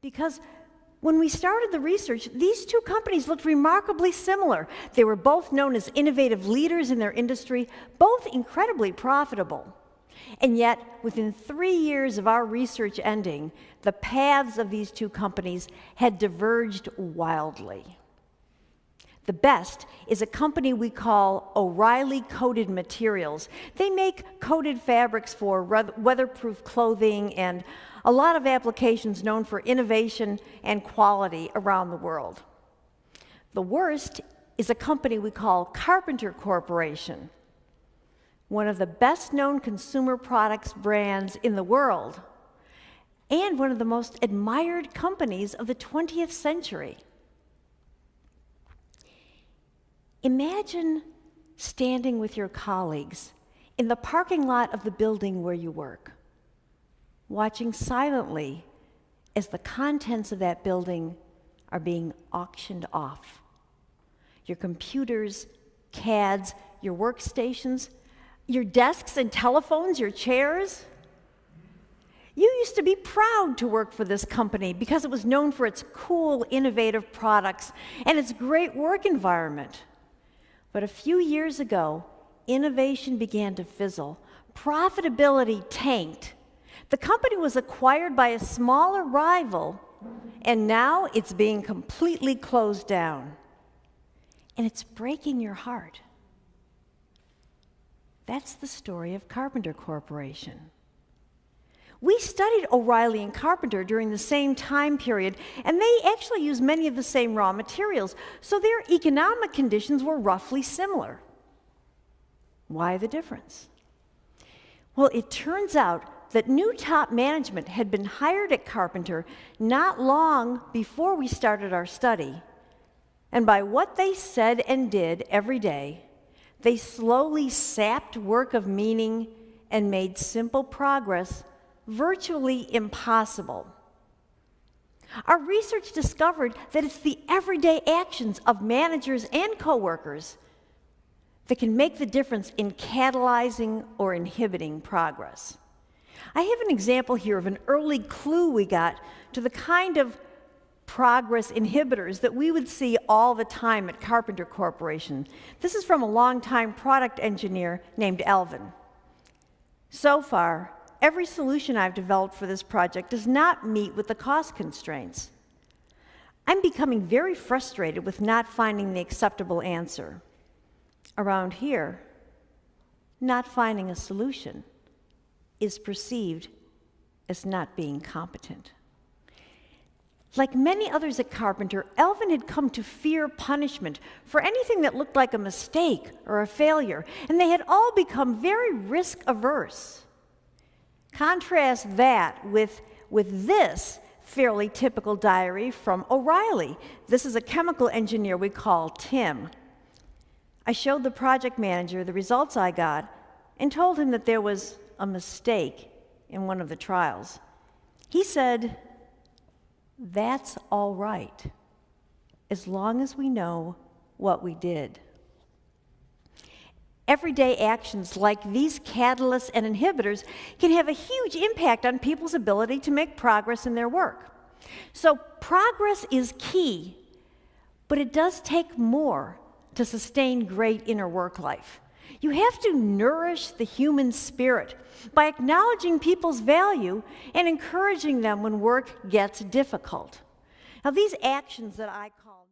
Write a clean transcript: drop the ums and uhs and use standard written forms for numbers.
Because when we started the research, these two companies looked remarkably similar. They were both known as innovative leaders in their industry, both incredibly profitable. And yet, within 3 years of our research ending, the paths of these two companies had diverged wildly. The best is a company we call O'Reilly Coated Materials. They make coated fabrics for weatherproof clothing and a lot of applications known for innovation and quality around the world. The worst is a company we call Carpenter Corporation, one of the best-known consumer products brands in the world, and one of the most admired companies of the 20th century. Imagine standing with your colleagues in the parking lot of the building where you work, watching silently as the contents of that building are being auctioned off. Your computers, CADs, your workstations, your desks and telephones, your chairs. You used to be proud to work for this company because it was known for its cool, innovative products and its great work environment. But a few years ago, innovation began to fizzle. Profitability tanked. The company was acquired by a smaller rival, and now it's being completely closed down. And it's breaking your heart. That's the story of Carpenter Corporation. We studied O'Reilly and Carpenter during the same time period, and they actually used many of the same raw materials, so their economic conditions were roughly similar. Why the difference? Well, it turns out that new top management had been hired at Carpenter not long before we started our study, and by what they said and did every day, they slowly sapped work of meaning and made simple progress virtually impossible. Our research discovered that it's the everyday actions of managers and coworkers that can make the difference in catalyzing or inhibiting progress. I have an example here of an early clue we got to the kind of progress inhibitors that we would see all the time at Carpenter Corporation. This is from a longtime product engineer named Alvin. So far, every solution I've developed for this project does not meet with the cost constraints. I'm becoming very frustrated with not finding the acceptable answer. Around here, not finding a solution is perceived as not being competent. Like many others at Carpenter, Alvin had come to fear punishment for anything that looked like a mistake or a failure, and they had all become very risk-averse. Contrast that with this fairly typical diary from O'Reilly. This is a chemical engineer we call Tim. I showed the project manager the results I got and told him that there was a mistake in one of the trials. He said, "That's all right, as long as we know what we did." Everyday actions like these catalysts and inhibitors can have a huge impact on people's ability to make progress in their work. So progress is key, but it does take more to sustain great inner work life. You have to nourish the human spirit by acknowledging people's value and encouraging them when work gets difficult. Now, these actions that I call